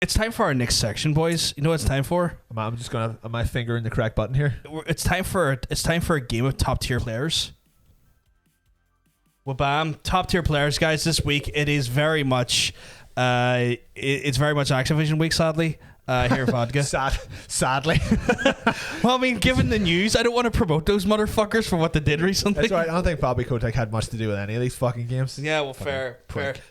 It's time for our next section, boys. You know what it's time for? I'm just gonna have my finger in the correct button here. It's time for a game of top tier players. Well, bam, top tier players, guys. This week it is very much, it's very much Activision week. Sadly, here at Vodka. Sadly. Well, I mean, given the news, I don't want to promote those motherfuckers for what they did recently. That's right. I don't think Bobby Kotick had much to do with any of these fucking games. Yeah, well, fair.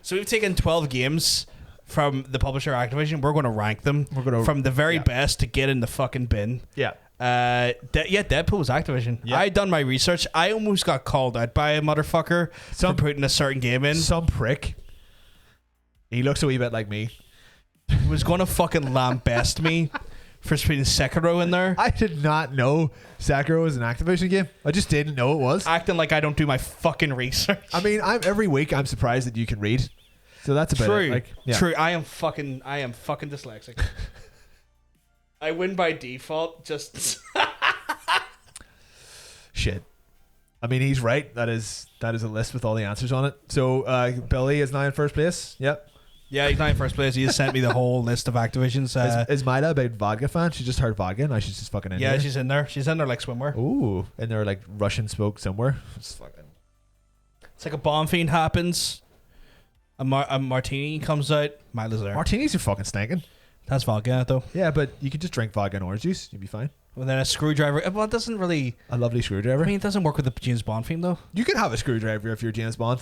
So we've taken 12 games from the publisher Activision. We're going to rank them from the very best to get in the fucking bin. Yeah. Deadpool was Activision. Yeah. I done my research. I almost got called out by a motherfucker for putting a certain game in. Some prick. He looks a wee bit like me. He was going to fucking lambast me for putting Sekiro in there. I did not know Sekiro was an Activision game. I just didn't know it was. Acting like I don't do my fucking research. I mean, every week I'm surprised that you can read. So that's about true. it. Like, yeah. True. I am fucking dyslexic. I win by default. Just shit. I mean, he's right. That is a list with all the answers on it. So Billy is now in first place. Yep. Yeah, he's not in first place. He just sent me the whole list of Activision's. Is Maida a big vodka fan? She just heard vodka. Now she's just fucking in there. Yeah, she's in there. She's in there like swimwear. Ooh, in there like Russian smoke somewhere. It's like a bomb fiend happens. A martini comes out. Maida's there. Martinis are fucking stinking. That's vodka though. Yeah, but you could just drink vodka and orange juice. You'd be fine. And then a screwdriver. Well, it doesn't really. A lovely screwdriver. I mean, it doesn't work with the James Bond theme though. You can have a screwdriver if you're James Bond.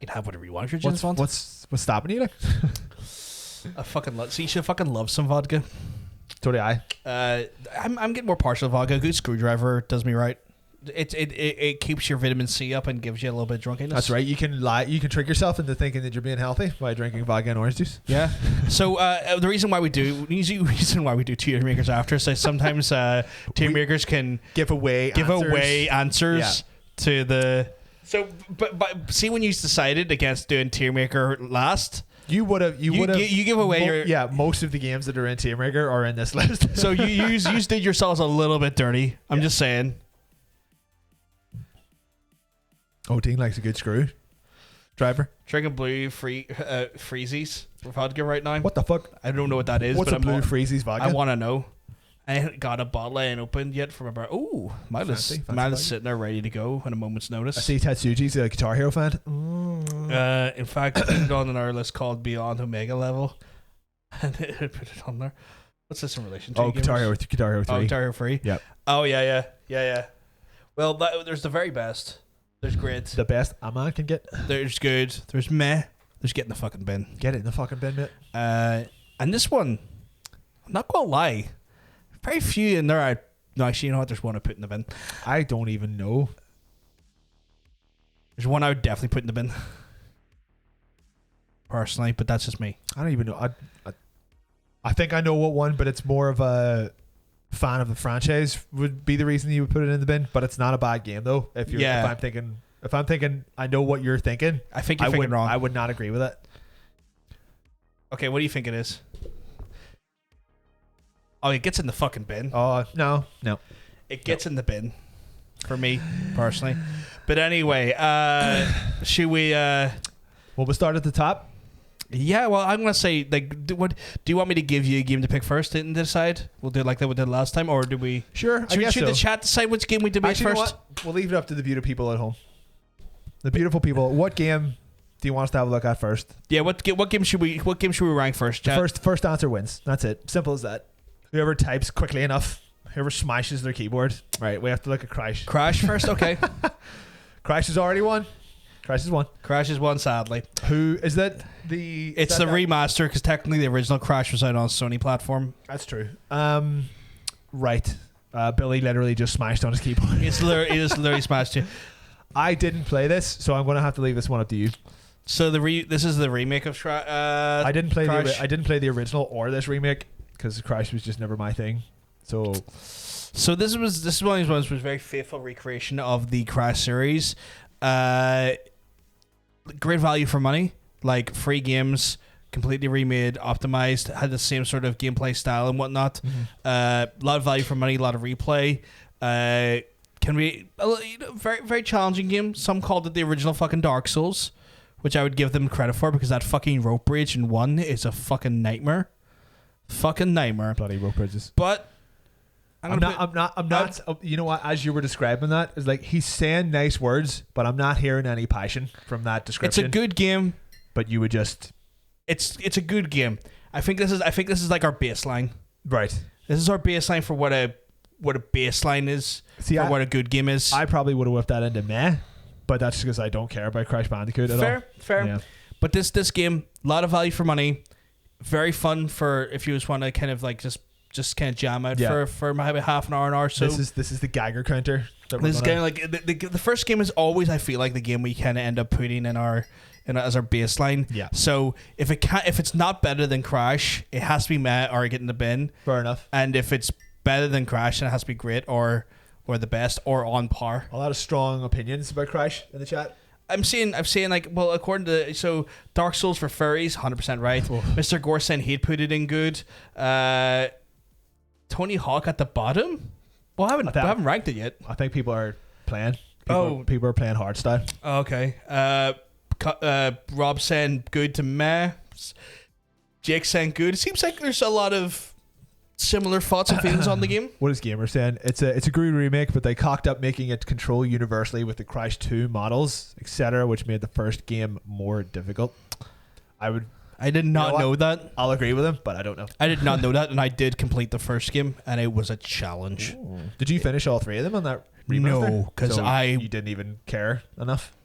You can have whatever you want if you're James Bond. What's stopping you? Like? I fucking love. See, you should fucking love some vodka. So do I. I'm getting more partial to vodka. A good screwdriver does me right. It keeps your vitamin C up and gives you a little bit of drunkenness. That's right. You can lie. You can trick yourself into thinking that you're being healthy by drinking vodka and orange juice. Yeah. So the reason why we do tier makers after, so sometimes tier makers can give away answers to the. So, but see, when you decided against doing tier maker last. You give away most of the games that are in Tier Maker are in this list. So you did yourselves a little bit dirty. I'm just saying. Oh, Dean likes a good screw driver. Drinking blue freezies for vodka right now. What the fuck? I don't know what that is. What's a blue freezies vodka? I want to know. I haven't got a bottle I ain't opened yet from a bar. Ooh, Mila's sitting there ready to go at a moment's notice. I see Tatsuji's a Guitar Hero fan. In fact, it's on our list called Beyond Omega Level, and it put it on there. What's this in relation to? Oh, Guitar Hero 3. Oh, Guitar Hero 3. Yep. Oh yeah. Well, there's the very best. There's great. The best a man can get. There's good. There's meh. There's get in the fucking bin. Get it in the fucking bin, mate. And this one, I'm not gonna lie. Very few in there. No, actually, you know what? There's one I put in the bin. I don't even know. There's one I would definitely put in the bin. Personally, but that's just me. I don't even know. I think I know what one, but it's more of a fan of the franchise would be the reason you would put it in the bin. But it's not a bad game though. If I'm thinking, I know what you're thinking. I think you're thinking wrong. I would not agree with it. Okay, what do you think it is? Oh, it gets in the fucking bin. Oh, no. It gets in the bin for me, personally. But anyway, should we... Well, we'll start at the top. Yeah, well, I'm going to say, like, do you want me to give you a game to pick first and decide? We'll do it like that we did last time, or do we... Sure, Should the chat decide which game we debate first? You know what? We'll leave it up to the beautiful people at home. The beautiful people. What game do you want us to have a look at first? Yeah, what game should we rank first, chat? First answer wins. That's it. Simple as that. Whoever types quickly enough, whoever smashes their keyboard. Right, we have to look at Crash. Crash first, okay. Crash has already won. Crash has won. Crash has won, sadly. Who is that? It's the remaster, because technically the original Crash was out on Sony platform. That's true. Right. Billy literally just smashed on his keyboard. He just literally smashed you. I didn't play this, so I'm going to have to leave this one up to you. So this is the remake of I didn't play Crash. I didn't play the original or this remake because Crash was just never my thing. So this is one of these ones was very faithful recreation of the Crash series. Great value for money, like free games, completely remade, optimized, had the same sort of gameplay style and whatnot. A lot of value for money, a lot of replay. Can be very very challenging game. Some called it the original fucking Dark Souls, which I would give them credit for because that fucking rope bridge in 1 is a fucking nightmare. fucking nightmare. Bloody rope bridges. But I'm not. You know what? As you were describing that, is like he's saying nice words, but I'm not hearing any passion from that description. It's a good game, but you would just. It's a good game. I think this is like our baseline. Right. This is our baseline for what a baseline is. For what a good game is. I probably would have whipped that into meh, but that's because I don't care about Crash Bandicoot at all. Fair. Yeah. But this game, a lot of value for money, very fun for if you just want to kind of like just kind of jam out for maybe half an hour. So this is the Geiger counter. This is kind of like the first game is always, I feel like, the game we kind of end up putting in as our baseline. Yeah. So if it's not better than Crash, it has to be meh or get in the bin. Fair enough. And if it's better than Crash, then it has to be great or the best or on par. A lot of strong opinions about Crash in the chat. I'm saying like, well, according to Dark Souls for furries, 100% right. Oh. Mr. Gore saying he'd put it in good. Tony Hawk at the bottom. Well, I haven't ranked it yet. I think people are playing. People are playing hardstyle. Okay. Rob saying good to meh. Jake saying good. It seems like there's a lot of similar thoughts and feelings on the game. What is Gamer saying? It's a great remake, but they cocked up making it control universally with the Crash 2 models, etc., which made the first game more difficult. I did not know that. I'll agree with him, but I don't know. I did not know that, and I did complete the first game, and it was a challenge. Ooh. Did you finish all three of them on that remake? No, because you didn't even care enough.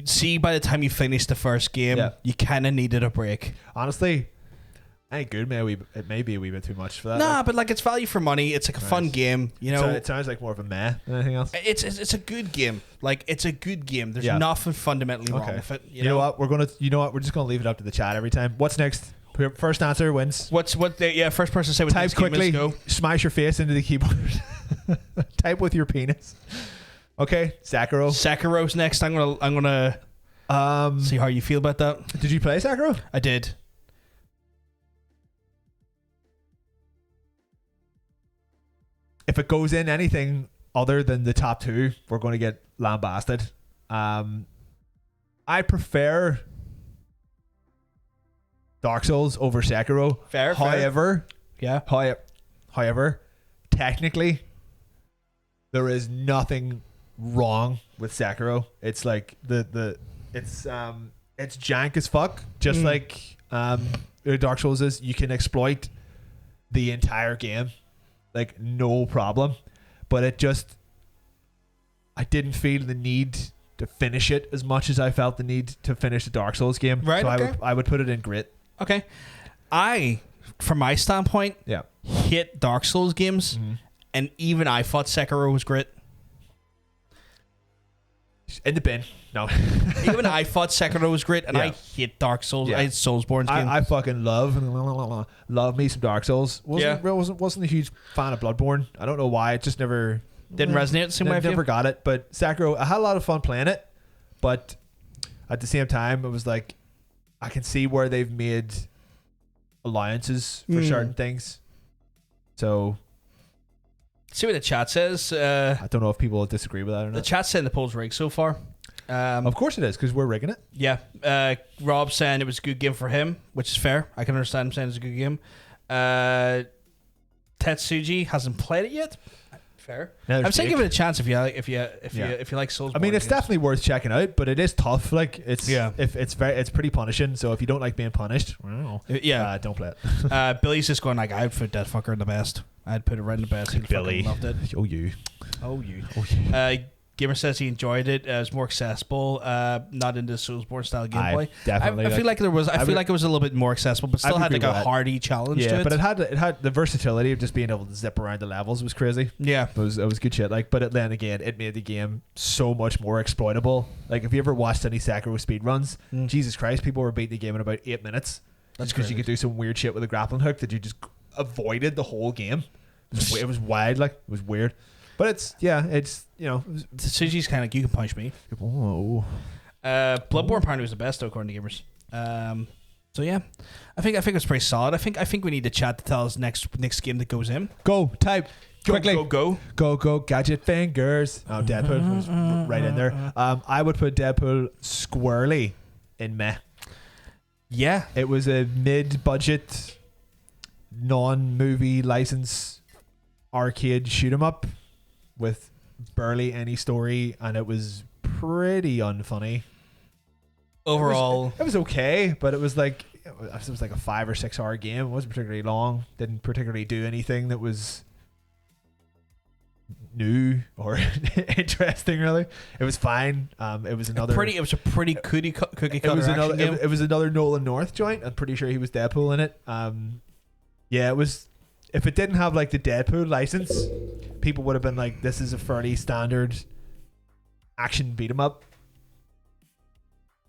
See, by the time you finished the first game, you kind of needed a break. Honestly, I ain't good. It may be a wee bit too much for that. Nah, but like it's value for money. It's like a fun game. You know, so it sounds like more of a meh than anything else. It's a good game. Like it's a good game. There's nothing fundamentally wrong with it. You know what? We're just gonna leave it up to the chat every time. What's next? First answer wins. First person to say what type quickly. Go. Smash your face into the keyboard. Type with your penis. Okay, Sekiro. Sekiro's next. I'm gonna see how you feel about that. Did you play Sekiro? I did. If it goes in anything other than the top two, we're going to get lambasted. I prefer Dark Souls over Sekiro. Fair. However, technically, there is nothing wrong with Sekiro. It's like it's jank as fuck. Just like Dark Souls is. You can exploit the entire game. Like no problem, but I didn't feel the need to finish it as much as I felt the need to finish the Dark Souls game. Right. So okay. I would put it in grit. Okay. From my standpoint, hit Dark Souls games, and even I thought Sekiro was grit. In the bin. No. Even I thought Sekiro was great, and I hate Dark Souls. I hate Soulsborne games. I fucking love me some Dark Souls. Wasn't a huge fan of Bloodborne. I don't know why. It just never didn't resonate the same way. Never got it. But Sekiro, I had a lot of fun playing it, but at the same time, it was like I can see where they've made alliances for certain things. So. See what the chat says. I don't know if people disagree with that or not. The chat's saying the poll's rigged so far. Of course it is, because we're rigging it. Yeah. Rob saying it was a good game for him, which is fair. I can understand him saying it's a good game. Tetsuji hasn't played it yet. Fair. I'm saying give it a chance if you like Soulsborne. I mean, it's definitely worth checking out, but it is tough. Like it's it's pretty punishing. So if you don't like being punished, don't play it. Billy's just going like, I'd put that fucker in the best. I'd put it right in the best. He Billy loved it. Oh you. Gamer says he enjoyed it. It was more accessible, not into Soulsborne style gameplay. I feel like it was a little bit more accessible, but still had like a hardy challenge to it. But it had the versatility of just being able to zip around the levels was crazy. Yeah, it was good shit. Like, but then again, it made the game so much more exploitable. Like, if you ever watched any Sekiro speed runs, Jesus Christ, people were beating the game in about 8 minutes. That's because you could do some weird shit with a grappling hook that you just avoided the whole game. It was wild, like it was weird. But Tetsuji's kind of like, you can punch me. Whoa. Bloodborne apparently was the best though, according to gamers. So yeah, I think it was pretty solid. I think we need to chat to tell us next game that goes in. Go type quickly. Go. Gadget fingers. Oh, Deadpool was right in there. I would put Deadpool squarely in meh. Yeah, it was a mid-budget non-movie license arcade shoot 'em up with barely any story, and it was pretty unfunny. Overall, it was okay, but it was like a 5 or 6 hour game. It wasn't particularly long. Didn't particularly do anything that was new or interesting. Really, it was fine. It was a pretty cookie cutter action game. It was another Nolan North joint. I'm pretty sure he was Deadpool in it. Yeah, it was. If it didn't have like the Deadpool license, people would have been like, "This is a fairly standard action beat 'em up."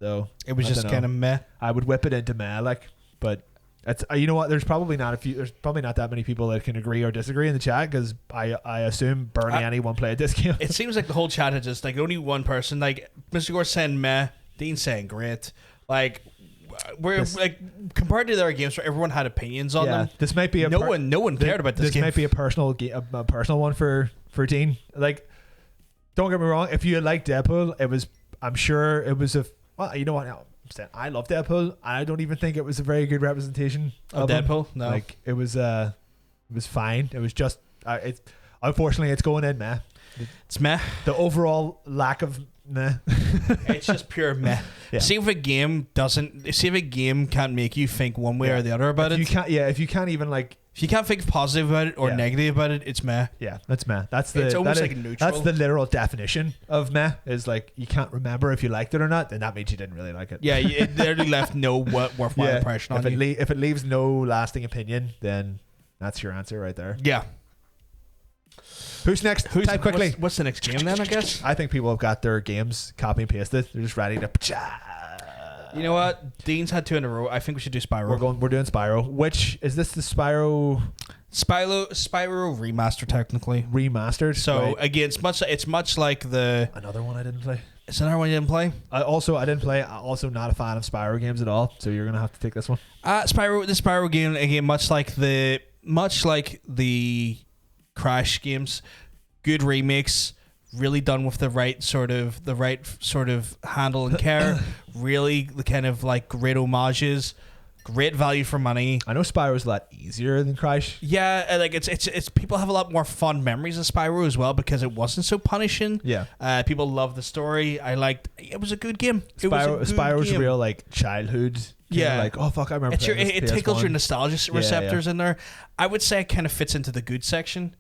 So it was just kind of meh. I would whip it into meh, like, but it's you know what? There's probably not that many people that can agree or disagree in the chat, because I assume barely anyone played this game. It seems like the whole chat had just like only one person, like Mr. Gore saying meh, Dean saying great. Like we're like compared to their games where everyone had opinions on them. This might be no one cared about this game. This might be a personal one for Dean. Like, don't get me wrong, if you liked Deadpool, I'm sure it was well, you know what? I love Deadpool. I don't even think it was a very good representation of Deadpool. Him. No, like it was fine. It was just unfortunately it's going in meh. It's meh. The overall lack of meh. It's just pure meh. Yeah. See if a game can't make you think one way or the other about it. If you can't even like. If you can't think positive about it or negative about it, it's meh. Yeah, that's meh. It's almost like neutral. That's the literal definition of meh. Is like you can't remember if you liked it or not, then that means you didn't really like it. Yeah, it literally left no worthwhile impression on you. If it leaves no lasting opinion, then that's your answer right there. Yeah. Who's next? Type quickly. What's the next game then, I guess? I think people have got their games copy and pasted. They're just ready to. You know what? Dean's had 2 in a row. I think we should do Spyro. We're doing Spyro. Which is this? The Spyro remaster, technically remastered. So right. again, it's much like another one I didn't play. It's another one you didn't play. I didn't play. I'm also not a fan of Spyro games at all. So you're gonna have to take this one. The Spyro game again, much like the Crash games, good remakes. Really done with the right sort of handle and care. Really the kind of like great homages, great value for money. I know Spyro's a lot easier than Crash. Yeah, like it's people have a lot more fond memories of Spyro as well because it wasn't so punishing. Yeah. People love the story. It was a good game. Spyro's real like childhood. Yeah, like oh fuck, I remember. It tickles your nostalgia receptors in there. I would say it kind of fits into the good section,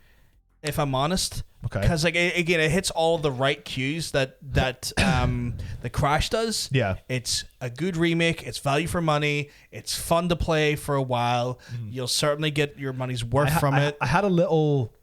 if I'm honest. Okay. Because like again, it hits all the right cues that the Crash does. Yeah. It's a good remake. It's value for money. It's fun to play for a while. You'll certainly get your money's worth from it. I had a little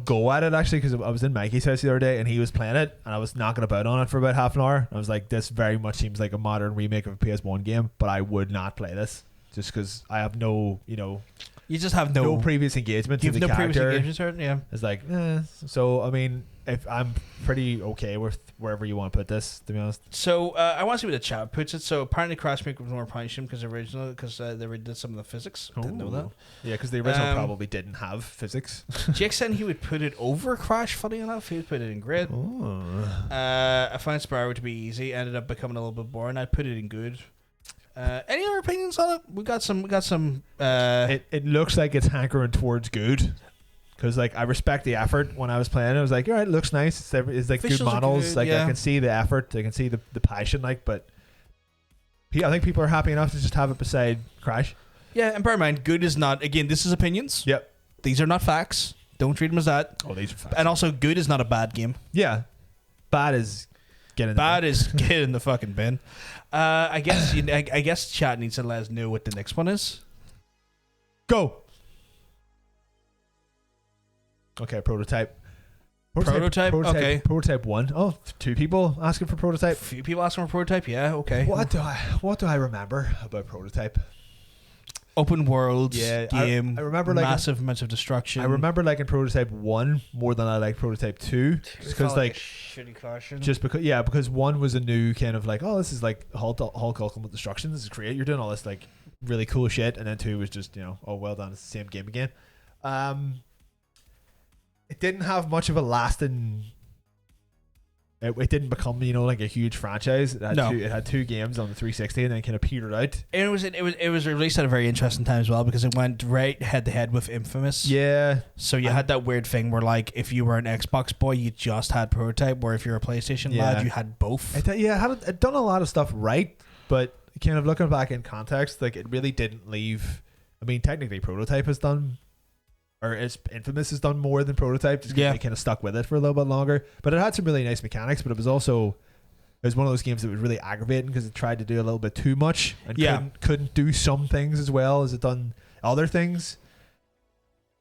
go at it actually because I was in Mikey's house the other day and he was playing it and I was knocking about on it for about half an hour. I was like, this very much seems like a modern remake of a PS1 game, but I would not play this just because I have no, you just have no previous engagement to the character. Yeah. It's like, So, I mean, if I'm pretty okay with wherever you want to put this, to be honest. So, I want to see where the chat puts it. So, apparently Crash Maker was more punishing because they redid some of the physics. Didn't know that. Yeah, because the original probably didn't have physics. Jake said he would put it over Crash, funny enough. He would put it in great. I found Spyro to be easy. Ended up becoming a little bit boring. I'd put it in good. Any other opinions on it? We got some. It looks like it's hankering towards good, because like I respect the effort. When I was playing, I was like, all right, it looks nice. It's like good models. Good, like I can see the effort. I can see the passion. Like, but I think people are happy enough to just have it beside Crash. Yeah, and bear in mind, good is not. Again, this is opinions. Yep. These are not facts. Don't treat them as that. Oh, these are facts. And also, good is not a bad game. Yeah, bad is get in the fucking bin. I guess chat needs to let us know what the next one is. Go. Okay, prototype. Okay. Prototype 1. Oh, 2 people asking for prototype. A few people asking for prototype. Yeah. Okay. What do I remember about prototype? Open world game. I remember massive amounts of destruction. I remember liking Prototype 1 more than I like Prototype 2. Because like shitty caution. Just because 1 was a new kind of like, oh, this is like Hulk Ultimate Destruction. This is great. You're doing all this like really cool shit. And then 2 was just, oh, well done. It's the same game again. It didn't have much of a lasting it didn't become like a huge franchise. It had two games on the 360 and then kind of petered out. And it was released at a very interesting time as well because it went right head to head with Infamous. Yeah. So you had that weird thing where like if you were an Xbox boy, you just had Prototype, where if you're a PlayStation lad, you had both. It done a lot of stuff right, but kind of looking back in context, like it really didn't leave. I mean, technically, Prototype has done. Or Infamous has done more than Prototype, just because they kind of stuck with it for a little bit longer. But it had some really nice mechanics, but it was one of those games that was really aggravating because it tried to do a little bit too much and couldn't do some things as well as it done other things.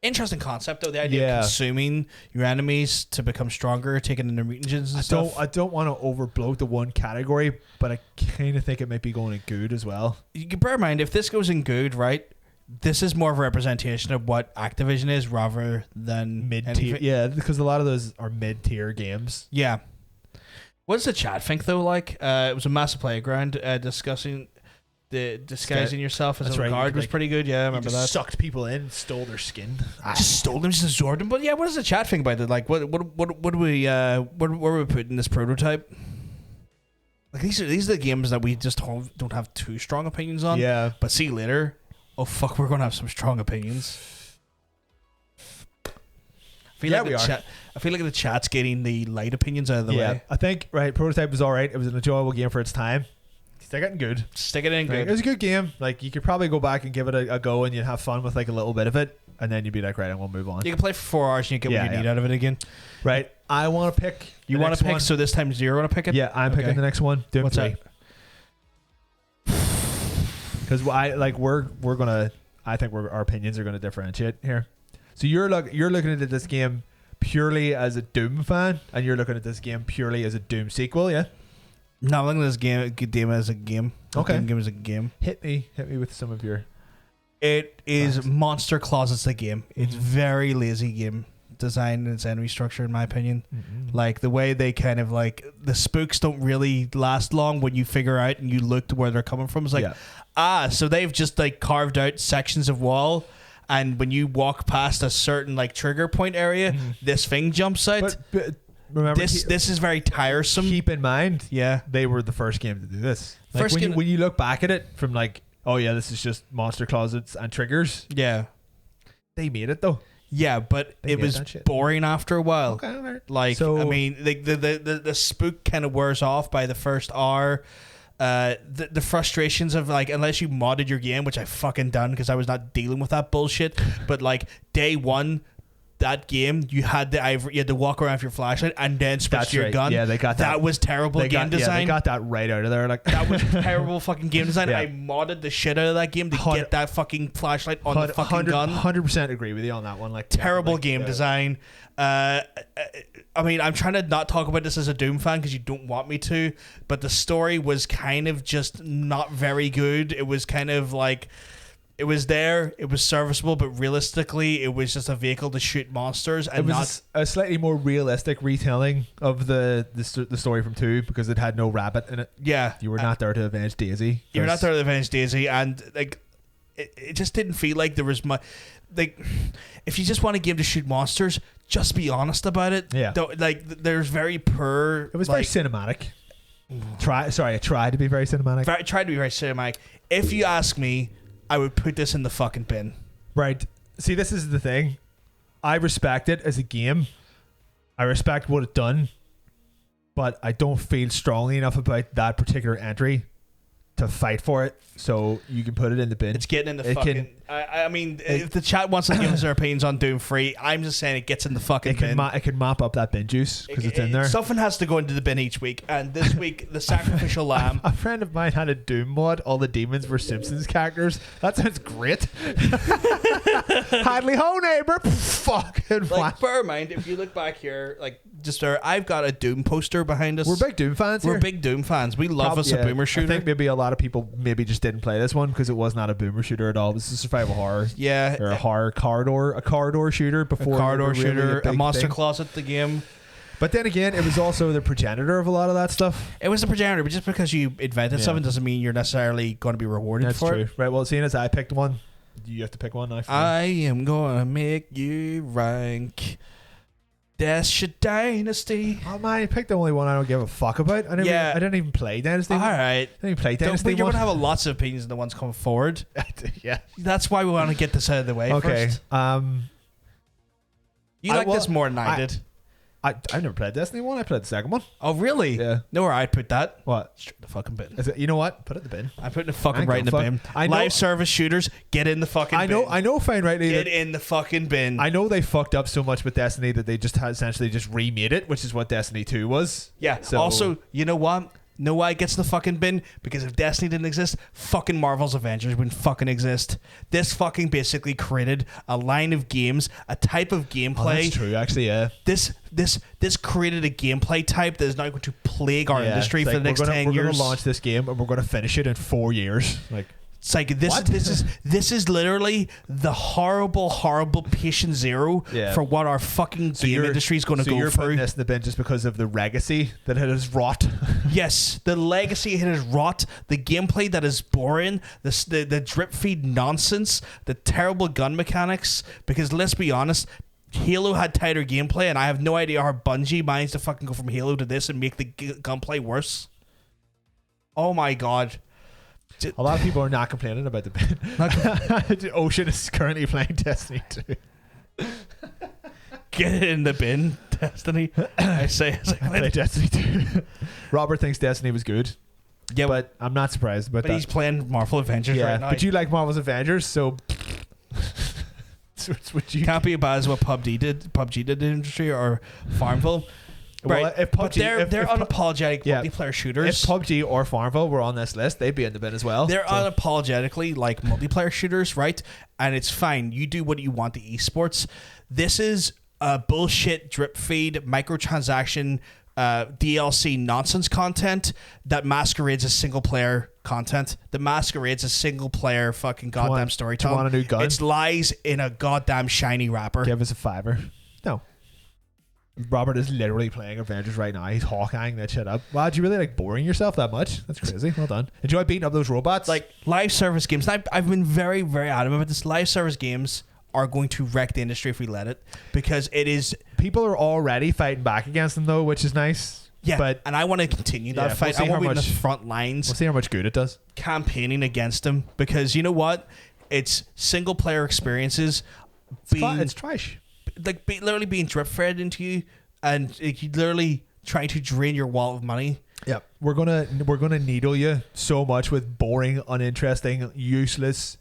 Interesting concept though, the idea of consuming your enemies to become stronger, taking in their mutagens and stuff. I don't want to overbloat the one category, but I kind of think it might be going in good as well. You can bear in mind, if this goes in good, right, this is more of a representation of what Activision is rather than mid-tier. Yeah, because a lot of those are mid-tier games. Yeah. What does the chat think though? Like, it was a massive playground discussing the disguising yourself as a guard was pretty good. Yeah, I remember that. Sucked people in, stole their skin. Just stole them, just absorbed them. But yeah, what does the chat think about it? Like, what do we where we put in this Prototype? Like these are the games that we just don't have too strong opinions on. Yeah, but see later. Oh fuck, we're gonna have some strong opinions. I feel like the chat's getting the light opinions out of the way. I think Prototype was alright. It was an enjoyable game for its time. Stick it in good. Good. It was a good game. Like you could probably go back and give it a go, and you'd have fun with like a little bit of it, and then you'd be like, right, and we'll move on. You can play for 4 hours and you get what you need out of it again. Right. I want to pick. You want to pick? One. So this time you're going to pick it. Yeah, I'm picking the next one. What's that? Because we're gonna. I think our opinions are gonna differentiate here. So you're looking at this game purely as a Doom fan, and you're looking at this game purely as a Doom sequel, yeah? No, I'm looking at this game as a game. Okay, game as a game. Hit me with some of your. It is Monster Closets the game. It's very lazy game design and its enemy structure, in my opinion. Like the way they kind of like the spooks don't really last long when you figure out and you look to where they're coming from. It's like so they've just like carved out sections of wall, and when you walk past a certain like trigger point area, this thing jumps out. But remember, this is very tiresome. Keep in mind, they were the first game to do this. Like when you look back at it from like, oh yeah, this is just monster closets and triggers. Yeah, they made it though. Yeah, but it was boring after a while. Okay, right. Like, so, I mean, the spook kind of wears off by the first hour. The frustrations of like, unless you modded your game, which I fucking done because I was not dealing with that bullshit. But like day one, that game you had to walk around with your flashlight and then switch to your gun. Yeah, they got that. That was terrible game design. Yeah, they got that right out of there. Like that was terrible fucking game design. I modded the shit out of that game to get that fucking flashlight on the fucking gun. 100% agree with you on that one. Like terrible game design. I mean, I'm trying to not talk about this as a Doom fan because you don't want me to, but the story was kind of just not very good. It was kind of like. It was there. It was serviceable, but realistically, it was just a vehicle to shoot monsters. And it was a slightly more realistic retelling of the story from 2 because it had no rabbit in it. Yeah, you were not there to avenge Daisy. You were not there to avenge Daisy, and like, it just didn't feel like there was much. Like, if you just want a game to shoot monsters, just be honest about it. Yeah, like there's very poor. It was very cinematic. I tried to be very cinematic. I tried to be very cinematic. If you ask me, I would put this in the fucking bin. Right. See, this is the thing. I respect it as a game. I respect what it done, but I don't feel strongly enough about that particular entry to fight for it. So you can put it in the bin. It's getting in the fucking. I mean, if the chat wants to give us their opinions on Doom 3, I'm just saying it gets in the fucking bin. It can mop up that bin juice because it's in there. Something has to go into the bin each week, and this week the sacrificial lamb. A friend of mine had a Doom mod. All the demons were Simpsons characters. That sounds great. Hadley ho, neighbor. Fucking like, bear in mind, if you look back here, like just I've got a Doom poster behind us. We're big Doom fans. We're big Doom fans. We love us a boomer shooter. I think maybe a lot of people just didn't play this one because it was not a boomer shooter at all. This is a survival horror. Yeah, or a horror corridor shooter before. A corridor shooter, a monster closet, the game. But then again, it was also the progenitor of a lot of that stuff. It was the progenitor, but just because you invented something doesn't mean you're necessarily going to be rewarded for it. Right, well, seeing as I picked one, you have to pick one now. I am going to make you rank Dash Dynasty. Oh man, you picked the only one I don't give a fuck about. I didn't even play Dynasty. All right. I didn't even play Dynasty. But you're going to have lots of opinions on the ones coming forward. Yeah. That's why we want to get this out of the way first. You like this more than I did. I've never played Destiny 1. I played the second one. Oh, really? Yeah. Know where I'd put that? What? Straight in the fucking bin. You know what? Put it in the bin. I'm putting it fucking right in the bin. Live service shooters, get in the fucking bin. I know fine rightly. Get in the fucking bin. I know they fucked up so much with Destiny that they just essentially just remade it, which is what Destiny 2 was. Yeah. So, also, you know what? Know why it gets in the fucking bin? Because if Destiny didn't exist, fucking Marvel's Avengers wouldn't fucking exist. This fucking basically created a line of games, a type of gameplay. Oh, that's true, actually, yeah. This created a gameplay type that is now going to plague our industry for the next 10 years. We're going to launch this game and we're going to finish it in 4 years. Like, it's like this is literally the horrible patient zero for what our fucking game industry is going to go through. So you're putting this in the bin just because of the legacy that it has wrought? Yes, the legacy it has wrought, the gameplay that is boring, the drip feed nonsense, the terrible gun mechanics. Because let's be honest, Halo had tighter gameplay, and I have no idea how Bungie managed to fucking go from Halo to this and make the gunplay worse. Oh my god. A lot of people are not complaining about the bin. Ocean is currently playing Destiny 2. Get it in the bin, Destiny. I play Destiny 2. Robert thinks Destiny was good. Yeah, but I'm not surprised about that. But he's playing Marvel Avengers right now. But you like Marvel's Avengers, so can't be as bad as what PUBG did in the industry or Farmville. Well, right, if PUBG, they're unapologetic multiplayer shooters. If PUBG or Farmville were on this list, they'd be in the bin as well. They're unapologetically like multiplayer shooters, right? And it's fine. You do what you want to esports. This is bullshit drip feed, microtransaction, DLC nonsense content that masquerades as single player content. That masquerades as single player fucking goddamn storytelling. Do you want a new gun? It's lies in a goddamn shiny wrapper. Give us a $5. No. Robert is literally playing Avengers right now. He's Hawkeyeing that shit up. Wow, do you really like boring yourself that much? That's crazy. Well done. Enjoy beating up those robots. Like live service games. I've been very, very adamant about this. Live service games are going to wreck the industry if we let it, because it is. People are already fighting back against them though, which is nice. Yeah, and I want to continue that fight. I want to be in the front lines. We'll see how much good it does. Campaigning against them, because you know what? It's single player experiences. It's trash. Like literally being drip fed into you, and literally trying to drain your wallet of money. Yeah, we're gonna needle you so much with boring, uninteresting, useless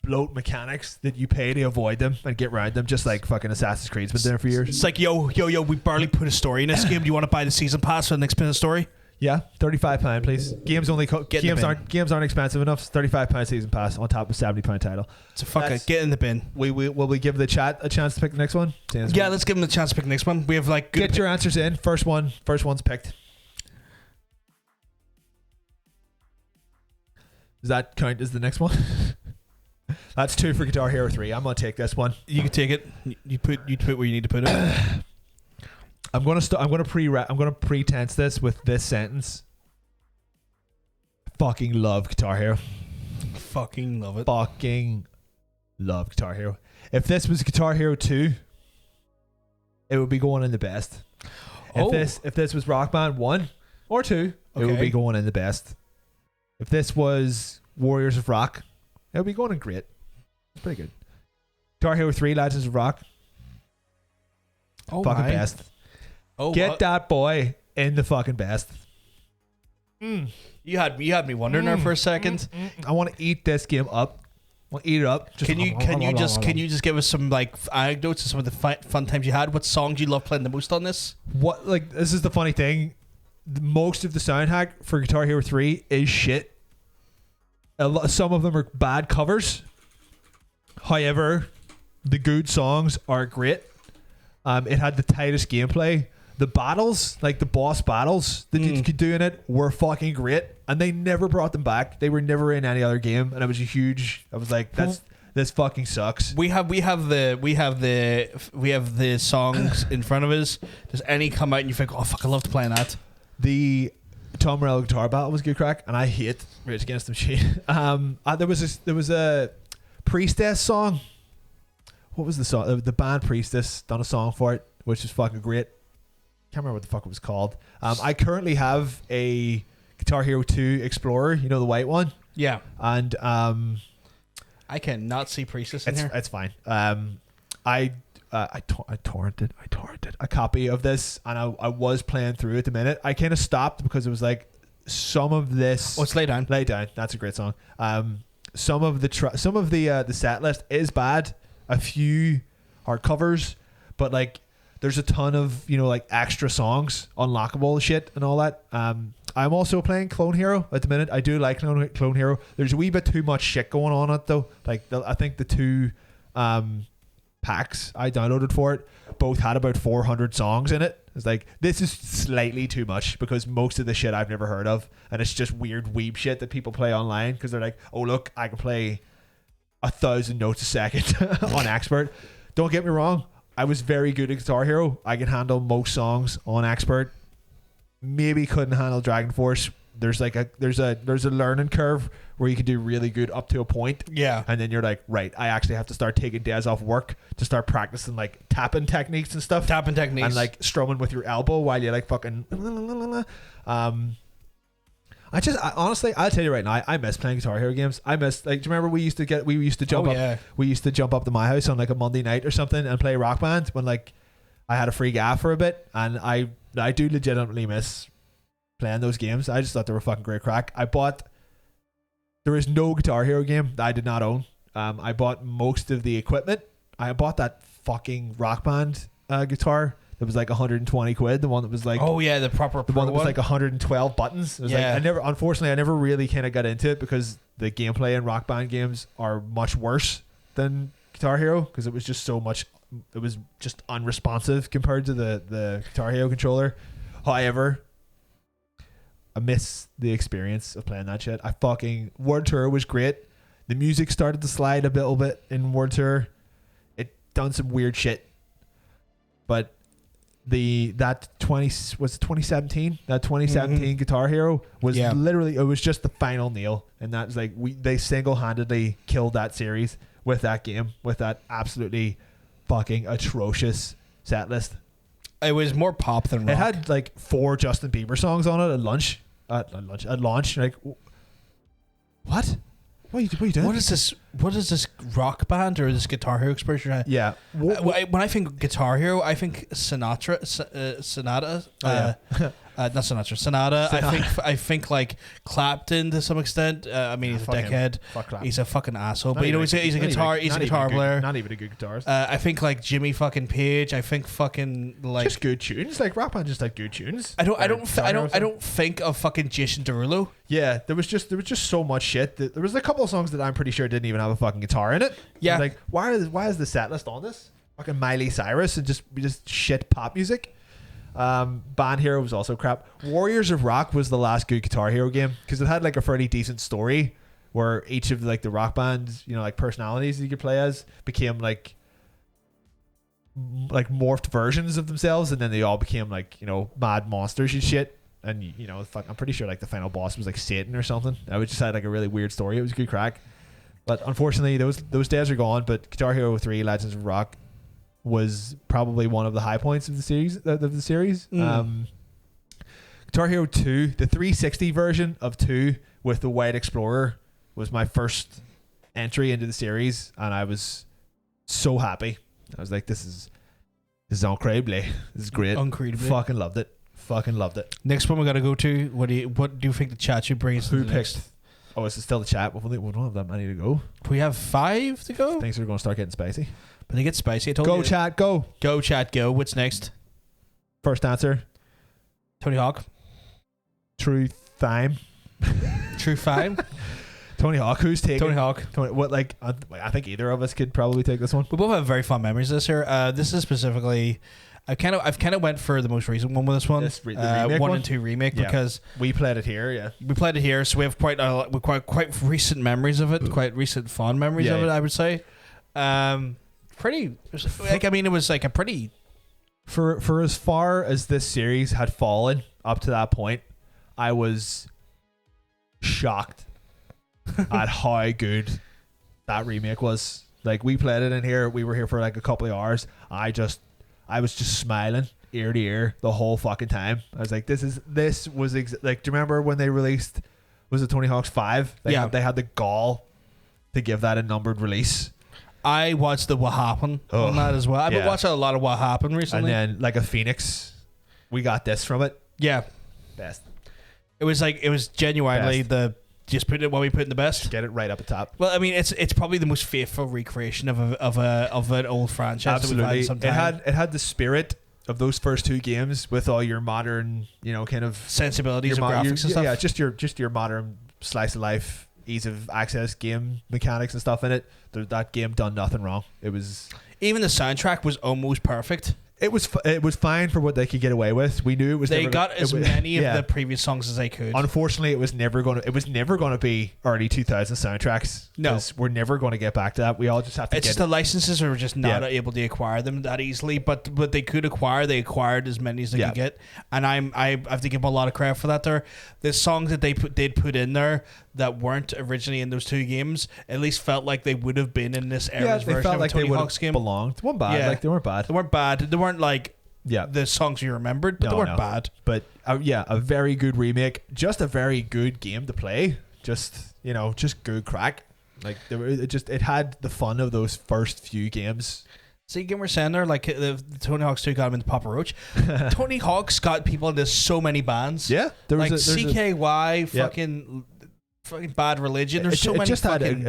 bloat mechanics that you pay to avoid them and get around them, just like fucking Assassin's Creed's been there for years. It's like yo, we barely put a story in this game. Do you want to buy the season pass for the next bit of story? Yeah, £35, please. Games aren't expensive enough. £35 season pass on top of £70 title. So fuck it, get in the bin. Will we give the chat a chance to pick the next one? Yeah, let's give them a chance to pick the next one. We have like get your answers in. First one's picked. Does that count as the next one? That's 2 for Guitar Hero 3. I'm gonna take this one. You can take it. You put where you need to put it. I'm gonna pretense this with this sentence. Fucking love Guitar Hero. Fucking love it. Fucking love Guitar Hero. If this was Guitar Hero 2, it would be going in the best. If this was Rock Band 1 or 2, it would be going in the best. If this was Warriors of Rock, it would be going in great. It's pretty good. Guitar Hero 3, Legends of Rock. Fucking best. Get that boy in the fucking best. You had me wondering there for a second. I want to eat this game up. I want to eat it up. Can you just give us some like anecdotes of some of the fun times you had? What songs you love playing the most on this? This is the funny thing. Most of the sound hack for Guitar Hero 3 is shit. Some of them are bad covers. However, the good songs are great. It had the tightest gameplay. The battles, like the boss battles that you could do in it, were fucking great, and they never brought them back. They were never in any other game, and it was I was like, this fucking sucks. We have the songs in front of us. Does any come out and you think, oh fuck, I love playing that? The Tom Morello guitar battle was good crack, and I hate Rage Against the Machine. There was a Priestess song. What was the song? The band Priestess done a song for it. which is fucking great. Can't remember what the fuck it was called. I currently have a Guitar Hero 2 Explorer, you know, the white one. Yeah. And I cannot see Priestess in here. It's fine. I torrented a copy of this, and I was playing through it the minute. I kind of stopped because it was like some of this. Oh, it's Lay Down. Lay Down. That's a great song. Some of the set list is bad. A few are covers, but like there's a ton of, you know, like extra songs, unlockable shit and all that. I'm also playing Clone Hero at the minute. I do like Clone Hero. There's a wee bit too much shit going on it though. Like I think the two packs I downloaded for it both had about 400 songs in it. It's like, this is slightly too much because most of the shit I've never heard of, and it's just weird weeb shit that people play online because they're like, oh look, I can play 1,000 notes a second on Expert. Don't get me wrong, I was very good at Guitar Hero. I can handle most songs on Expert. Maybe couldn't handle Dragon Force. There's a learning curve where you can do really good up to a point. Yeah. And then you're like, right, I actually have to start taking days off work to start practicing like tapping techniques and stuff. Tapping techniques. And like strumming with your elbow while you like fucking honestly, I'll tell you right now, I miss playing Guitar Hero games. I miss, like, do you remember we used to jump up to my house on like a Monday night or something and play Rock Band when like I had a free gaff for a bit, and I do legitimately miss playing those games. I just thought they were fucking great crack. There is no Guitar Hero game that I did not own. I bought most of the equipment. I bought that fucking Rock Band guitar that was like 120 quid. The one that was like, oh yeah, the proper the one that was like 112 buttons. It was yeah. Like, unfortunately I never really kind of got into it because the gameplay in Rock Band games are much worse than Guitar Hero because it was just unresponsive compared to the Guitar Hero controller. However, I miss the experience of playing that shit. World Tour was great. The music started to slide a little bit in World Tour. It done some weird shit. But that 2017 Guitar Hero was literally, it was just the final nail. And that's like, they single-handedly killed that series with that game, with that absolutely fucking atrocious set list. It was more pop than rock. It had like 4 Justin Bieber songs on it at launch. Like, what? What are you doing? What is this? What is this Rock Band or this Guitar Hero exposure? Yeah. When I think Guitar Hero, I think Sonata. Not Sinatra. Sonata. I think like Clapton to some extent. I mean, he's a dickhead. He's a fucking asshole. But you know, he's a guitar player. Not even a good guitarist. I think like Jimmy fucking Page. I think fucking like just good tunes. Like Rock Band, just like good tunes. I don't think of fucking Jason Derulo. Yeah, there was just so much shit. There was a couple of songs that I'm pretty sure didn't even have a fucking guitar in it. Yeah. Like, why is the set list on this? Fucking Miley Cyrus and just shit pop music. Band Hero was also crap. Warriors of Rock was the last good Guitar Hero game because it had like a fairly decent story where each of like the Rock Band, you know, like personalities that you could play as became like morphed versions of themselves, and then they all became like, you know, mad monsters and shit. And you know, I'm pretty sure like the final boss was like Satan or something. I just had like a really weird story. It was a good crack, but unfortunately those days are gone. But Guitar Hero 3 Legends of Rock was probably one of the high points of the series. Guitar Hero 2, the 360 version of 2 with the White Explorer was my first entry into the series, and I was so happy. I was like, this is incredible. This is great. Incredible. Fucking loved it. Next one we gotta go to. What do you think the chat should bring us? Who picked? Oh, is it still the chat? We don't have that many to go. We have 5 to go. Things are going to start getting spicy. But they get spicy. I told go you. Chat, go. Go chat, go. What's next? First answer. Tony Hawk. True Time. True Time. Tony Hawk. Who's taking? Tony Hawk. What? Like, I think either of us could probably take this one. We both have very fond memories of this here. This is specifically. I've kind of went for the most recent one with this one. The remake 1 and 2 remake, because we played it here. Yeah, we played it here, so we have quite recent memories of it. Quite recent fond memories of it, I would say. Pretty like, I mean, it was like a pretty for as far as this series had fallen up to that point, I was shocked at how good that remake was. Like, we played it in here, we were here for like a couple of hours. I I was just smiling ear to ear the whole fucking time. I was like, this was like, do you remember when they released, was it Tony Hawk's 5? They had the gall to give that a numbered release. I watched the What Happened on that as well. I've been watching a lot of What Happened recently. And then like a Phoenix, we got this from it. Yeah. Best. It was genuinely best. Just put it what we put in the best. Just get it right up the top. Well, I mean, it's probably the most faithful recreation of an old franchise. Absolutely. That we've had it had the spirit of those first 2 games with all your modern, kind of sensibilities and graphics and stuff. Yeah, just your modern slice of life, ease of access game mechanics and stuff in it. That game done nothing wrong. It was, even the soundtrack was almost perfect. It was fine for what they could get away with. We knew it was. They got as many of the previous songs as they could. Unfortunately, it was never going to be early 2000s soundtracks. No, we're never going to get back to that. We all just have to. It's just the licenses are just not able to acquire them that easily. But they could acquire. They acquired as many as they could get, and I have to give them a lot of credit for that. There, the songs that they'd put in there that weren't originally in those 2 games at least felt like they would have been in this era's version of a Tony Hawk's game. Belonged. They weren't bad. Yeah. Like they weren't bad. They weren't bad. They weren't like the songs you remembered, but they weren't bad. But a very good remake. Just a very good game to play. Just good crack. Like it had the fun of those first few games. See, again, we're saying there, like the Tony Hawk's 2 got him into Papa Roach. Tony Hawk's got people into so many bands. Yeah, like CKY, fucking Bad Religion. There's so many. It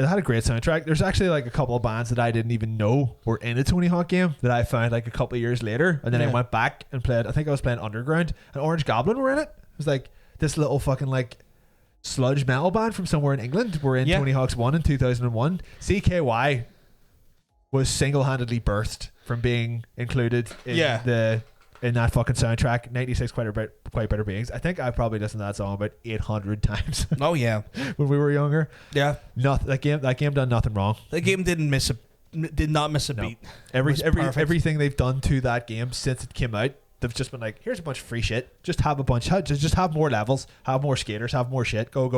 had a great soundtrack. There's actually like a couple of bands that I didn't even know were in a Tony Hawk game that I found like a couple of years later, and then I went back and played. I think I was playing Underground, and Orange Goblin were in it. It was like this little fucking like sludge metal band from somewhere in England were in Tony Hawk's 1 in 2001. CKY was single-handedly birthed from being included in that fucking soundtrack. 96 Quite Better Beings. I think I probably listened to that song about 800 times. Oh yeah, when we were younger. Yeah, that game done nothing wrong. That game did not miss a beat. Everything they've done to that game since it came out, they've just been like, here's a bunch of free shit. Just have more levels, have more skaters, have more shit. Go.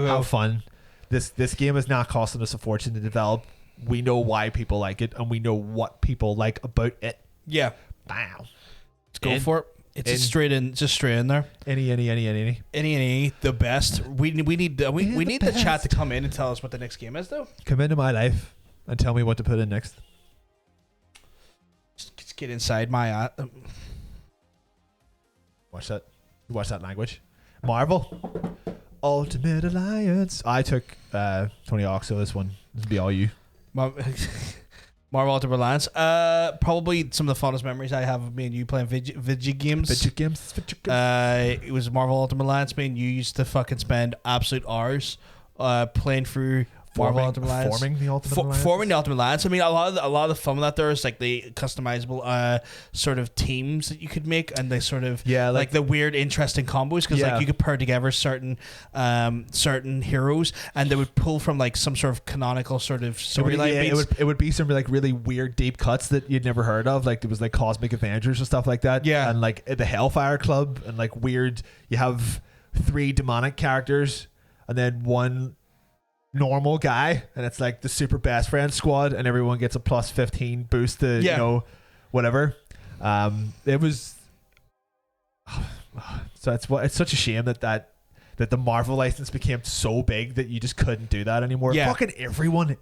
Have fun. This game is not costing us a fortune to develop. We know why people like it, and we know what people like about it. Yeah. Wow. Let's go for it. It's just straight in there. Any. The best. We need the chat to come in and tell us what the next game is, though. Come into my life and tell me what to put in next. Just get inside my Watch that language. Marvel. Ultimate Alliance. I took Tony Hawk, so this one will be all you. Marvel Ultimate Alliance. Probably some of the fondest memories I have of me and you playing video games. It was Marvel Ultimate Alliance. Me and you used to fucking spend absolute hours playing through Marvel Ultimate Alliance. Forming the Ultimate Alliance. I mean, a lot of the fun with that there is like the customizable sort of teams that you could make, and they sort of like the weird, interesting combos, because like you could pair together certain heroes, and they would pull from like some sort of canonical sort of storyline beats. It would be some like really weird deep cuts that you'd never heard of. Like there was like Cosmic Avengers and stuff like that. Yeah, and like the Hellfire Club, and like weird. You have 3 demonic characters, and then 1 normal guy, and it's like the super best friend squad, and everyone gets a plus 15 boost to whatever. It was so it's such a shame that the Marvel license became so big that you just couldn't do that anymore. Fucking everyone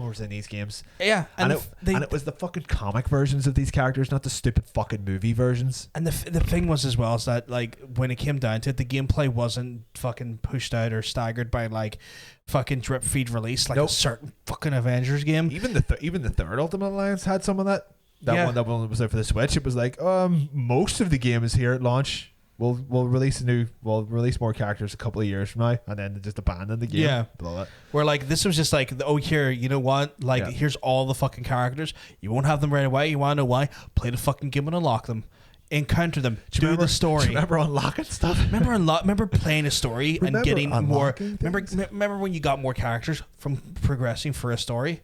was in these games. Yeah, and it was the fucking comic versions of these characters, not the stupid fucking movie versions. And the thing was as well is that like when it came down to it, the gameplay wasn't fucking pushed out or staggered by like fucking drip feed release like a certain fucking Avengers game. Even the third Ultimate Alliance had some of that. That one was out for the Switch. It was like most of the game is here at launch. We'll release more characters a couple of years from now, and then just abandon the game. Yeah, blow it. Where like this was just like, oh here, you know what? Like here's all the fucking characters. You won't have them right away. You want to know why? Play the fucking game and unlock them. Encounter them. Do the story. Do you remember unlocking stuff? Remember playing a story and getting more. Remember when you got more characters from progressing for a story?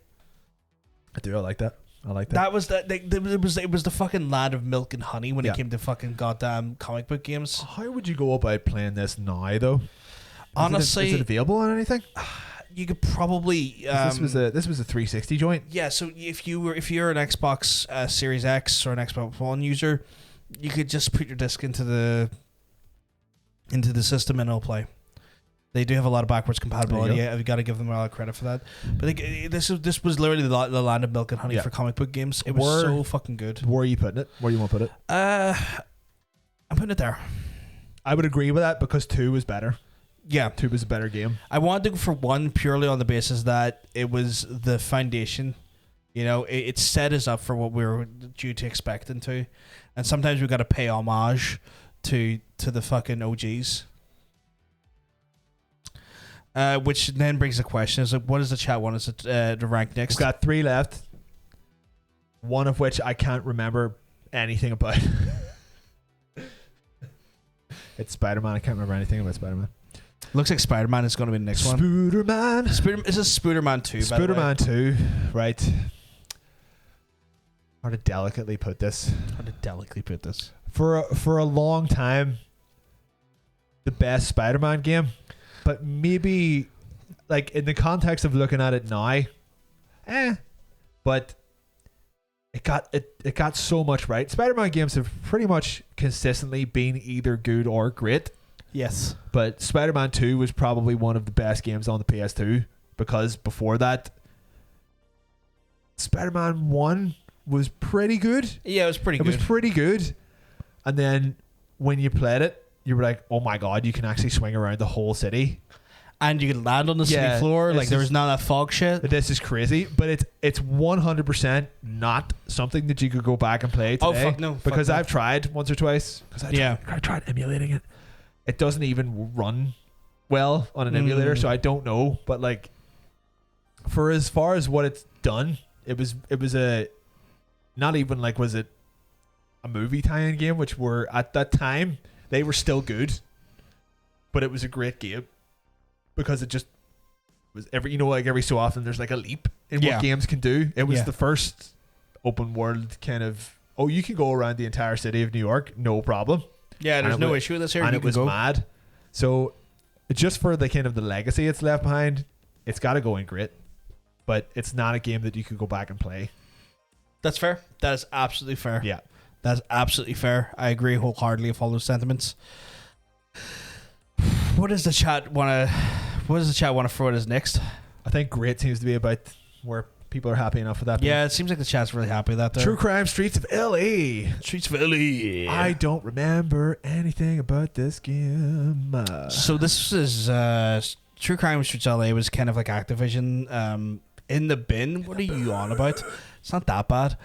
I do. I like that. That was that. It was the fucking land of milk and honey when it came to fucking goddamn comic book games. How would you go about playing this now, though? Honestly, is it available on anything? you could probably this was a 360 joint. Yeah, so if you're an Xbox Series X or an Xbox One user, you could just put your disc into the system and it'll play. They do have a lot of backwards compatibility. Yeah, I've got to give them a lot of credit for that. But this was literally the land of milk and honey for comic book games. It was so fucking good. Where are you putting it? Where do you want to put it? I'm putting it there. I would agree with that because 2 was better. Yeah. 2 was a better game. I wanted to go for 1 purely on the basis that it was the foundation. You know, it set us up for what we were due to expect into. And sometimes we've got to pay homage to the fucking OGs. Which then brings the question: is like, what does the chat want us to rank next? We've got 3 left. One of which I can't remember anything about. It's Spider-Man. I can't remember anything about Spider-Man. Looks like Spider-Man is going to be the next one. Spooderman. This is Spooderman 2. Spooderman 2. Right. How to delicately put this? For a long time, the best Spider-Man game. But maybe, like, in the context of looking at it now, but it got so much right. Spider-Man games have pretty much consistently been either good or great. Yes. But Spider-Man 2 was probably one of the best games on the PS2 because before that, Spider-Man 1 was pretty good. Yeah, it was pretty good. It was pretty good. And then when you played it, you were like, oh my god, you can actually swing around the whole city. And you can land on the city floor. Like, there was none of that fog shit. This is crazy. But it's 100% not something that you could go back and play today. Oh, fuck no. Because I've tried once or twice. I tried emulating it. It doesn't even run well on an emulator, so I don't know. But, like, for as far as what it's done, it was a... Not even, like, was it a movie tie-in game, which were, at that time... They were still good, but it was a great game because it just was every so often there's like a leap in what games can do. It was the first open world kind of, you can go around the entire city of New York, no problem. Yeah, there's no issue with this here. And it was mad. So just for the kind of the legacy it's left behind, it's got to go in great, but it's not a game that you could go back and play. That's fair. That is absolutely fair. Yeah. That's absolutely fair. I agree wholeheartedly with all those sentiments. What does the chat want to throw at us next? I think great seems to be about where people are happy enough with that. Yeah, it seems like the chat's really happy with that. There. True Crime Streets of LA. I don't remember anything about this game. So this is True Crime Streets of LA was kind of like Activision in the bin. What are you on about? It's not that bad.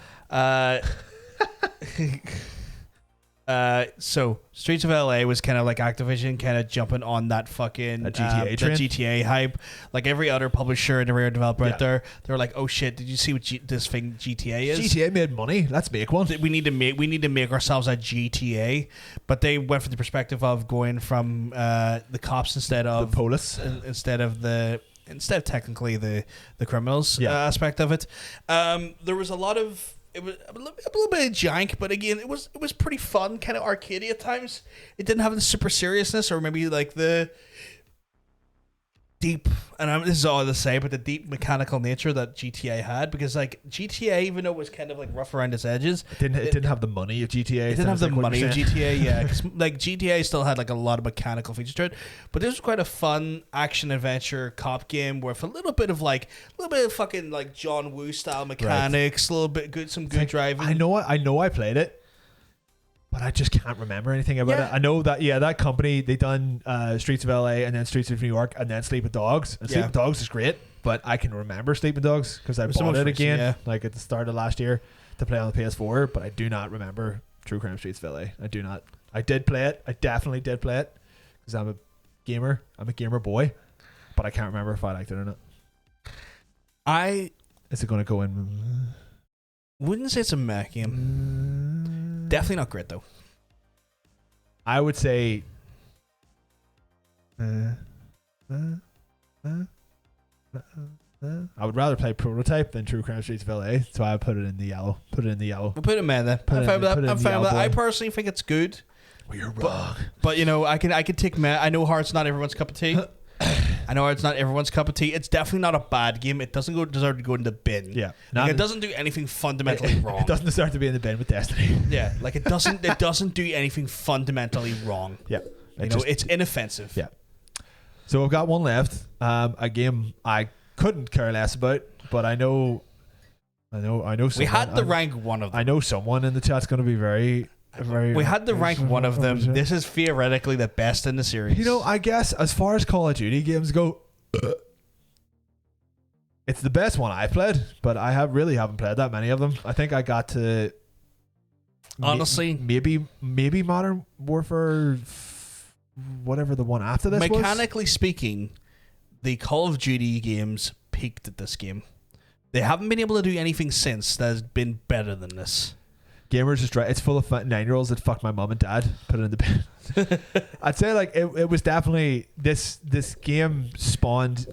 So Streets of LA was kind of like Activision kind of jumping on that fucking GTA hype. Like every other publisher and every other developer out there, they're like, oh shit, did you see what this thing GTA is? GTA made money. Let's make one. We need to make ourselves a GTA. But they went from the perspective of going from the cops instead of the police, instead of technically the criminals aspect of it. There was a lot of. It was a little bit of jank, but again, it was pretty fun, kind of arcadey at times. It didn't have the super seriousness, or maybe like the deep, and this is all to say, but the deep mechanical nature that GTA had, because like GTA, even though it was kind of like rough around its edges, it didn't have the money of GTA. It didn't have the money of GTA, yeah. Because like GTA still had like a lot of mechanical features to it, but this was quite a fun action adventure cop game with a little bit of fucking like John Woo style mechanics, a little bit good, some good driving. I know I played it, but I just can't remember anything about it. I know that that company, they done Streets of LA and then Streets of New York and then Sleeping Dogs. And Sleeping Dogs is great, but I can remember Sleeping Dogs because I bought it again like at the start of last year to play on the PS4, but I do not remember True Crime Streets of LA. I do not. I did play it. I definitely did play it because I'm a gamer. I'm a gamer boy, but I can't remember if I liked it or not. Is it going to go in? Wouldn't say it's a mech game. Definitely not great though. I would say I would rather play Prototype than True Crime Streets of LA, so I put it in the yellow. We'll put it in man then. I'm fine with that. I personally think it's good. Well, you're wrong. But you know, I can take I know Heart's not everyone's cup of tea. I know it's not everyone's cup of tea. It's definitely not a bad game. It doesn't deserve to go in the bin. Yeah, like, it doesn't do anything fundamentally wrong. It doesn't deserve to be in the bin with Destiny. Yeah, like it doesn't do anything fundamentally wrong. Yeah, it's inoffensive. Yeah. So I've got one left. A game I couldn't care less about, but I know. Someone, we had to rank one of them. I know someone in the chat's going to be very. We had to rank one of them. This is theoretically the best in the series. You know, I guess as far as Call of Duty games go, it's the best one I've played, but I haven't played that many of them. I think I got to honestly maybe Modern Warfare, whatever the one after this mechanically speaking, the Call of Duty games peaked at this game. They haven't been able to do anything since that has been better than this. Gamers just right. It's full of 9-year-olds that fucked my mum and dad. Put it in the bin. I'd say like it was definitely this game spawned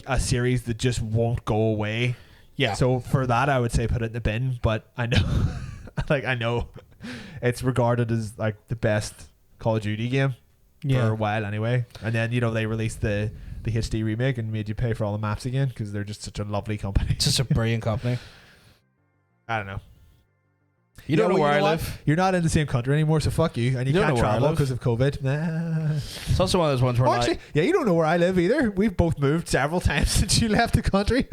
a series that just won't go away. Yeah. So for that, I would say put it in the bin. But I know, I know, it's regarded as like the best Call of Duty game for a while anyway. And then they released the HD remake and made you pay for all the maps again because they're just such a lovely company. Just a brilliant company. I don't know. You don't know where I live. You're not in the same country anymore, so fuck you. And you can't travel because of COVID. Nah. It's also one of those ones where actually, you don't know where I live either. We've both moved several times since you left the country.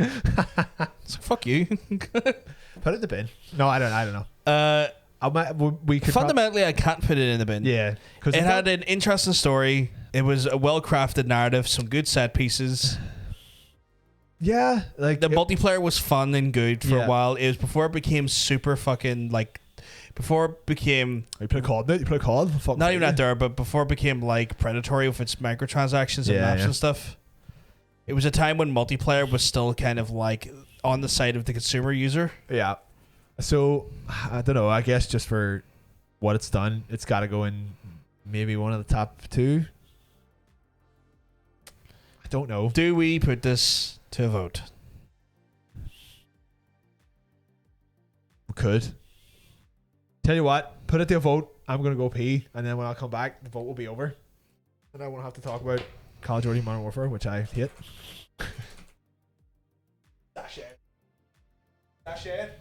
So fuck you. Put it in the bin. No, I don't know. We could fundamentally, I can't put it in the bin. Yeah, because it had an interesting story. It was a well-crafted narrative, some good set pieces. Yeah, like the multiplayer was fun and good for a while. It was before it became super fucking like. Before it became... You play COD? You play COD? Not even out there, but before it became like predatory with its microtransactions and maps and stuff. It was a time when multiplayer was still kind of like on the side of the consumer user. Yeah. So, I don't know. I guess just for what it's done, it's got to go in maybe one of the top 2. I don't know. Do we put this to a vote? We could. Tell you what, put it to a vote. I'm going to go pee, and then when I come back, the vote will be over. And I won't have to talk about Call of Duty Modern Warfare, which I hate. Dash it. Dash it.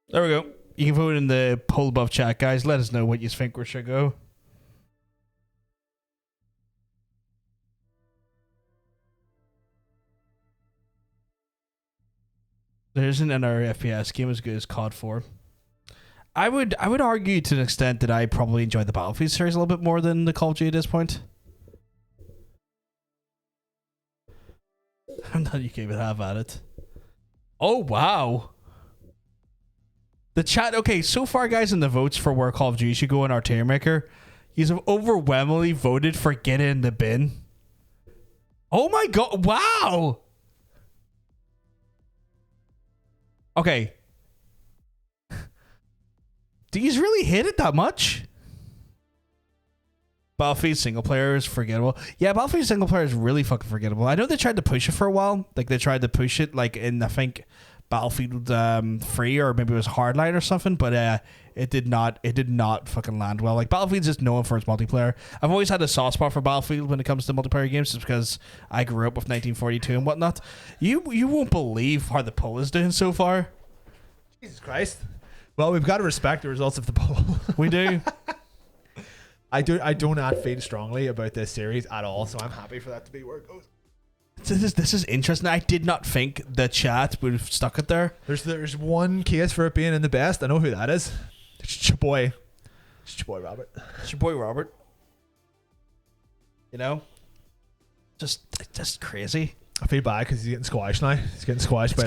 There we go. You can vote in the poll above chat, guys. Let us know what you think we should go. There isn't another FPS game as good as COD 4. I would argue to an extent that I probably enjoy the Battlefield series a little bit more than the Call of Duty at this point. I'm not you can even have at it. Oh wow. The chat, okay, so far, guys, in the votes for where Call of Duty should go in our tier maker, you have overwhelmingly voted for get in the bin. Oh my god, wow! Okay. Do you really hate it that much? Battlefield single player is forgettable. Yeah, Battlefield single player is really fucking forgettable. I know they tried to push it for a while. Like, they tried to push it, like, in, I think... Battlefield 3 or maybe it was Hardline or something, but it did not fucking land well. Like, Battlefield's just known for its multiplayer. I've always had a soft spot for Battlefield when it comes to multiplayer games, just because I grew up with 1942 and whatnot. You won't believe how the poll is doing so far. Jesus Christ. Well, we've got to respect the results of the poll. We do. I do not feel strongly about this series at all, so I'm happy for that to be where it goes. This is interesting. I did not think the chat would have stuck it there. There's one case for it being in the best. I know who that is. It's your boy. It's your boy Robert. It's your boy Robert. You know? Just crazy. I feel bad because he's getting squashed now. He's getting squashed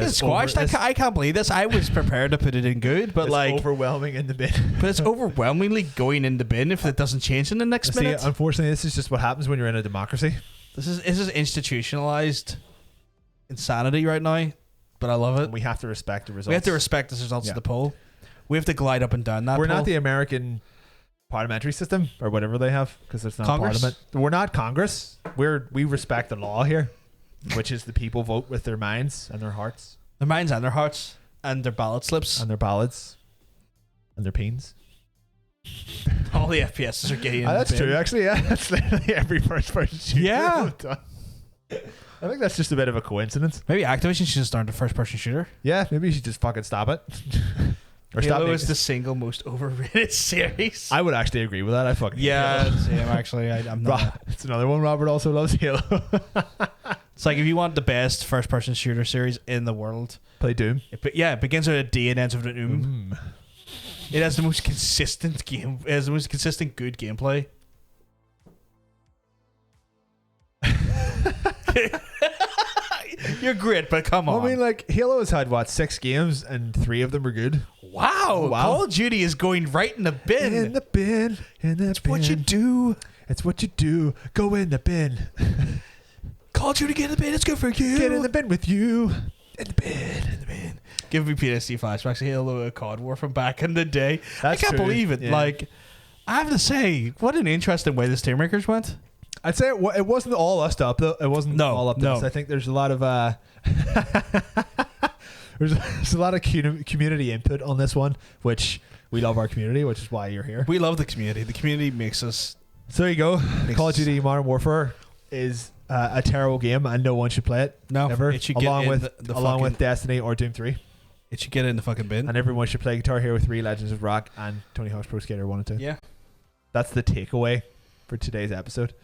I can't believe this. I was prepared to put it in good, but it's like overwhelming in the bin. But it's overwhelmingly going in the bin if it doesn't change in the next minute. Unfortunately, this is just what happens when you're in a democracy. This is institutionalized insanity right now, but I love it. And we have to respect the results. We have to respect the results of the poll. We have to glide up and down that. We're not the American parliamentary system or whatever they have, because it's not Congress? Parliament. We're not Congress. We respect the law here, which is the people vote with their minds and their hearts. Their minds and their hearts and their ballot slips and their ballots and their peens. All the FPSs are getting. That's true, actually. Yeah, that's literally every first person shooter. Yeah. I think that's just a bit of a coincidence. Maybe Activision should start a first-person shooter. Yeah, maybe you should just fucking stop it. Or Halo is the single most overrated series. I would actually agree with that. I fucking yeah, same actually. I'm not. It's another one. Robert also loves Halo. It's like if you want the best first-person shooter series in the world, play Doom. It begins with a D and ends with an It has the most consistent game. It has the most consistent good gameplay. You're great, but come on. I mean, like, Halo has had, 6 games, and 3 of them are good. Wow. Call of Duty is going right in the bin. In the bin. It's what you do. It's what you do. Go in the bin. Call of Duty, get in the bin. It's good for you. Get in the bin with you. In the bin. In the bin. Give me PTSD flashbacks. Halo COD War from back in the day. That's I can't true. believe it. Yeah. Like, I have to say, what an interesting way the TEIR Makers went. I'd say it wasn't all us up though. It wasn't all up to us. I think there's a lot of there's a lot of community input on this one, which we love our community, which is why you're here. We love the community. The community makes us. So there you go. Call of Duty Modern Warfare is a terrible game, and no one should play it. No, ever. it should along get with the along fucking, with Destiny or Doom 3. It should get in the fucking bin. And everyone should play Guitar Hero 3, Legends of Rock, and Tony Hawk's Pro Skater 1 and 2. Yeah, that's the takeaway for today's episode.